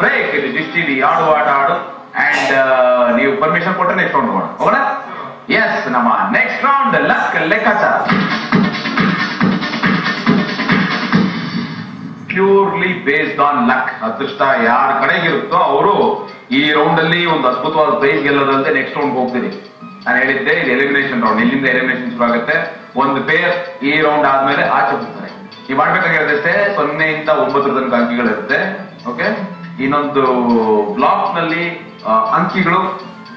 Break ಇದು ಡಿಸ್ಟಿಲಿ ಆಡುವ ಆಟ ಆಡು ಅಂಡ್ ನೀವು ಪರ್ಮಿಷನ್ ಕೊಟ್ಟರೆ ನೆಕ್ಸ್ಟ್ ರೌಂಡ್ ಹೋಗೋಣ ಹೋಗೋಣ. ಎಸ್, ನಮ್ಮ ನೆಕ್ಸ್ಟ್ ರೌಂಡ್ ಲಕ್ ಲೆಕ್ಕಾಚಾರ. Purely based on luck. ಅದೃಷ್ಟ ಯಾರ ಕಡೆಗಿರುತ್ತೋ ಅವರು ಈ ರೌಂಡ್ ಅಲ್ಲಿ ಒಂದು ಅದ್ಭುತವಾದ ಪ್ರೈಸ್ ಗೆಲ್ಲದಂತೆ ನೆಕ್ಸ್ಟ್ ರೌಂಡ್ ಹೋಗ್ತೀನಿ. ನಾನು ಹೇಳಿದ್ದೆ ಇದು ಎಲಿಮಿನೇಷನ್ ರೌಂಡ್. ಇಲ್ಲಿಂದ ಎಲಿಮಿನೇಷನ್ ಶುರು ಆಗುತ್ತೆ. ಒಂದು ಪೇರ್ ಈ ರೌಂಡ್ ಆದ್ಮೇಲೆ ಆಚೆ ಹೋಗ್ತಾರೆ. ನೀವು ಮಾಡ್ಬೇಕಾಗಿರೋದಷ್ಟೇ 0 ಇಂದ 9 ತನಕ ಅಂಕಿಗಳಿರುತ್ತೆ. ಓಕೆ, ಇನ್ನೊಂದು ಬ್ಲಾಕ್ ನಲ್ಲಿ ಅಂಕಿಗಳು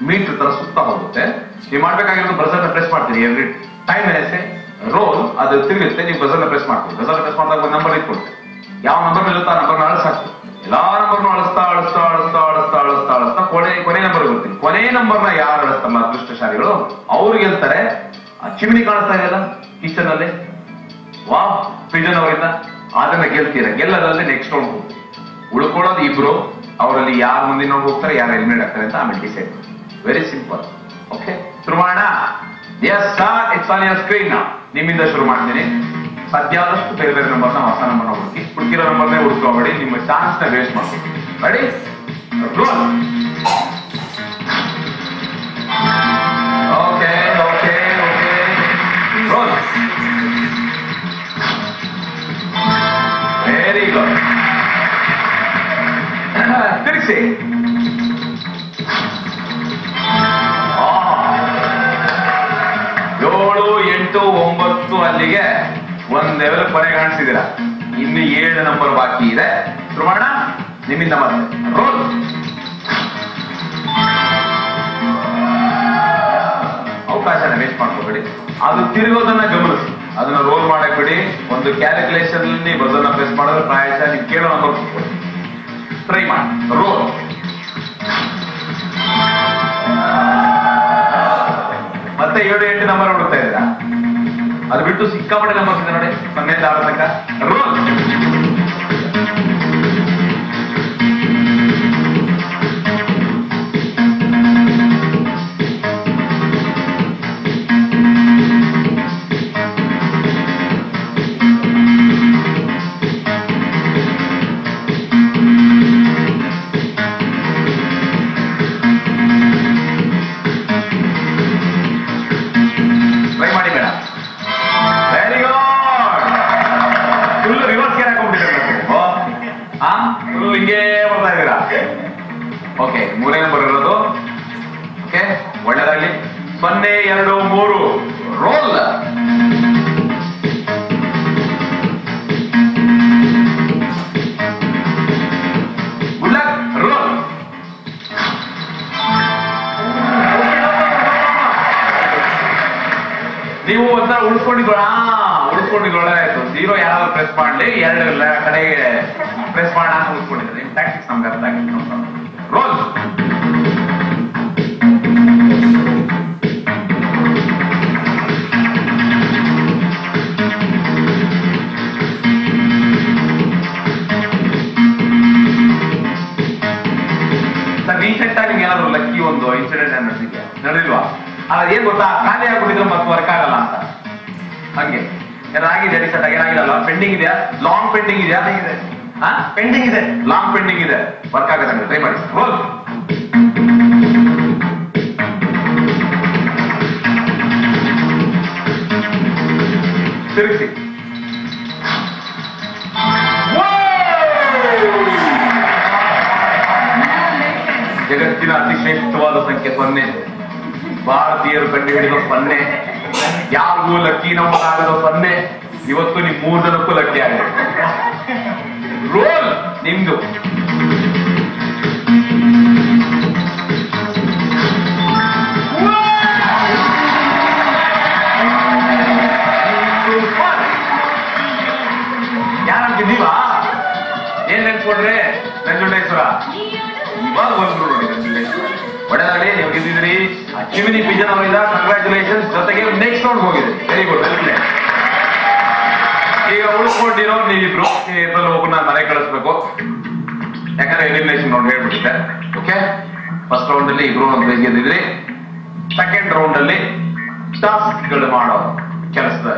ಮೀಟರ್ ತರ ಸುತ್ತ ಹೋಗುತ್ತೆ. ನೀವು ಮಾಡ್ಬೇಕಾಗಿರೋದು ಬಜರ್ ಪ್ರೆಸ್ ಮಾಡ್ತೀರಿ. ಎವ್ರಿ ಟೈಮ್ ರೋಲ್ ಅದು ತಿರುಗುತ್ತೆ. ನೀವು ಬಜರ್ ಪ್ರೆಸ್ ಮಾಡ್ತೀರಿ. ಬಜರ್ ಪ್ರೆಸ್ ಮಾಡಿದಾಗ ಒಂದು ನಂಬರ್ ಇಟ್ಕೊಳ್ತೀರಿ. ಯಾವ ನಂಬರ್ ಇರುತ್ತೋ ಆ ನಂಬರ್ನ ಅಳಿಸಾಕ್ತೀವಿ. ಎಲ್ಲಾ ನಂಬರ್ನು ಅಳಿಸ್ತಾ ಅಳಿಸ್ತಾ ಅಳಿಸ್ತಾ ಅಳಿಸ್ತಾ ಅಳಿಸ್ತಾ ಅಳಿಸ್ತಾ ಕೊನೆ ನಂಬರ್ ಬರ್ತೀವಿ. ಕೊನೆ ನಂಬರ್ನ ಯಾರು ಅಳಿಸ್ತಾರಲ್ಲ ಅದೃಷ್ಟಶಾಲಿಗಳು ಅವ್ರು ಗೆಲ್ತಾರೆ. ಚಿಮಣಿ ಕಾಣಿಸ್ತಾ ಇದೆಯಲ್ಲ ಕಿಚನ್ ಅಲ್ಲಿ, ವಾ ಫ್ರಿಜನ್ ಅವರಿಂದ ಅದನ್ನ ಗೆಲ್ತೀರ. ಗೆಲ್ಲದಲ್ಲಿ ನೆಕ್ಸ್ಟ್ ರೌಂಡ್ ಹೋಗ್ತೀವಿ. ಉಳ್ಕೊಳ್ಳೋದು ಇಬ್ರು. ಅವರಲ್ಲಿ ಯಾರು ಮುಂದಿನ ಹೋಗ್ತಾರೆ, ಯಾರು ಎಲಿಮಿನೇಟ್ ಆಗ್ತಾರೆ ಅಂತ ಆಮೇಲೆ ಡಿಸೈಡ್. Very simple. ಓಕೆ, ಶುರು ಮಾಡೋಣ. Yes sir, it's on your screen. ನಿಮ್ಮಿಂದ ಶುರು ಮಾಡ್ತೀನಿ. ಸಾಧ್ಯಾದಷ್ಟು ಬೇರೆ ಬೇರೆ ನಂಬರ್ನ ಹೊಸ ನಂಬರ್ನ ಹುಡುಕಿರೋ ನಂಬರ್ನೇ ಹುಡುಕೋಬೇಡಿ. ನಿಮ್ಮ ಚಾನ್ಸ್ ನ ವೇಸ್ಟ್ ಮಾಡ್ತೀವಿ. Ready, roll. Okay okay okay, roll. Very good. ತಿರುಗಿಸಿ. 7, 8, 9 ಅಲ್ಲಿಗೆ ಒಂದ್ ಲೆವೆಲ್ ಕೊನೆ ಕಾಣಿಸಿದಿರ. ಇನ್ನು 7 ನಂಬರ್ ಬಾಕಿ ಇದೆ. ಶುರು ಮಾಡೋಣ ನಿಮ್ಮಿಂದ. ಮತ್ತೆ ರೋಲ್. ಅವಕಾಶನ ವೇಸ್ಟ್ ಮಾಡ್ಕೋಬೇಡಿ. ಅದು ತಿರುಗೋದನ್ನ ಗಮನಿಸಿ. ಅದನ್ನ ರೋಲ್ ಮಾಡಕ್ ಬಿಡಿ. ಒಂದು ಕ್ಯಾಲ್ಕುಲೇಷನ್ ಅಲ್ಲಿ ಬಜರ್ನ ಪ್ರೆಸ್ ಮಾಡಿದ್ರೆ ಪ್ರಾಯಶಃ ನೀವು ಕೇಳೋ ನಂಬರ್ ಟ್ರೈ ಮಾಡಿ. ರೋಲ್. ಮತ್ತೆ 7, 8 ನಂಬರ್ ಹುಡುಕ್ತಾ ಇದ್ದೀರಾ. ಅದು ಬಿಟ್ಟು ಸಿಕ್ಕಾಪಟ್ಟೆ ನಂಬರ್ಸ್ ಇದೆ ನೋಡಿ, 0 ಇಂದ 6 ತನಕ. ರೋಲ್. ಓಕೆ, 3ನೇ ನಂಬರ್ ಇರೋದು. ಓಕೆ, ಒಳ್ಳೆದಾಗ್ಲಿ. 0, 2, 3 ರೋಲ್. Good luck. ರೋಲ್. ನೀವು ಒಂಥರ ಉಳಿಸ್ಕೊಂಡಿದ್ದು ಒಳ್ಳೆದಾಯ್ತು. 0 ಯಾರಾದ್ರೂ ಪ್ರೆಸ್ ಮಾಡ್ಲಿ, 2 ಕಡೆಗೆ ಪ್ರೆಸ್ ಮಾಡೋಣ ಅಂತ ಉಳಿಸ್ಕೊಂಡಿದ್ರೆ ನಿಮ್ ಟ್ಯಾಕ್ಟಿಕ್ಸ್ ನಮ್ಗೆ ಅರ್ಥ ಆಗಿತ್ತು. ರೋಲ್. ಸರ್, ರೀಸೆಂಟ್ ಆಗಿ ಏನಾದ್ರು ಲಕ್ಕಿ ಒಂದು ಇನ್ಸಿಡೆಂಟ್ ನಡೆದಿಲ್ವಾ? ಏನ್ ಗೊತ್ತಾ, ಖಾಲಿ ಆಗ್ಬಿಟ್ಟಿದ್ರೆ ಮತ್ತೆ ವರ್ಕ್ ಆಗಲ್ಲ ಅಂತ. ಹಂಗೆ ಏನಾಗಿದೆ ರೀಸೆಂಟ್ ಆಗಿ? ಏನಾಗಿಲ್ಲ. ಪೆಂಡಿಂಗ್ ಇದೆಯಾ? ಲಾಂಗ್ ಪೆಂಡಿಂಗ್ ಇದೆಯಾ? ಪೆಂಡಿಂಗ್ ಇದೆ. ಲಾಂಗ್ ಪೆಂಡಿಂಗ್ ಇದೆ. ವರ್ಕ್ ಆಗದಂಗೆ ಟ್ರೈ ಮಾಡಿ. ರೋಲ್. ತಿರುಗಿಸಿ. ಜಗತ್ತಿನ ಅತಿ ಶ್ರೇಷ್ಠವಾದ ಸಂಖ್ಯೆ 0. ಭಾರತೀಯರು ಕಂಡು ಹಿಡಿದ 0. ಯಾರಿಗೂ ಲಕ್ಕಿ ನಂಬರ್ ಆಗದ 0. ಇವತ್ತು ನಿಮ್ 3 ಜನಕ್ಕೂ ಲಕ್ಕಿ ಆಗಿದೆ. ರೋಲ್ ನಿಮ್ದು. ಯಾರಂತ ನೀವಾ? ಏನ್ ನೆನ್ಸ್ಕೊಂಡ್ರೆ? ನಂಜುಂಡೇಶ್ವರ. ಇವಾಗ ಬಂದ್ರು ನೋಡಿ ನಂಜುಂಡೇಶ್ವರ. ಒಳ್ಳೆದಾಗಲಿ, ನೀವು ಗೆದ್ದಿದ್ರಿ. ಚಿಮಿನಿ ಪಿಜನ್ ಅವರಿಂದ ಕಂಗ್ರಾಚುಲೇಷನ್ಸ್. ಜೊತೆಗೆ ನೆಕ್ಸ್ಟ್ ರೌಂಡ್ ಹೋಗಿದೆ. Very good. ಈಗ ಉಳ್ಕೊಂಡಿರೋ ನೀವಿಬ್ರು ಒಬ್ಬನ ಮನೆ ಕಳಿಸ್ಬೇಕು. ಯಾಕಂದ್ರೆ ಎಲಿಮಿನೇಷನ್ ರೌಂಡ್ ಹೇಳ್ಬಿಟ್ಟಿದೆ. ಓಕೆ, ಫಸ್ಟ್ ರೌಂಡ್ ಅಲ್ಲಿ ಇಬ್ರು ಒಂದು ಪ್ರೈಸ್ ಗೆದ್ದಿದ್ರಿ. ಸೆಕೆಂಡ್ ರೌಂಡ್ ಅಲ್ಲಿ ಟಾಸ್ಕ್ ಗಳು ಮಾಡೋ ಕೆಲಸದ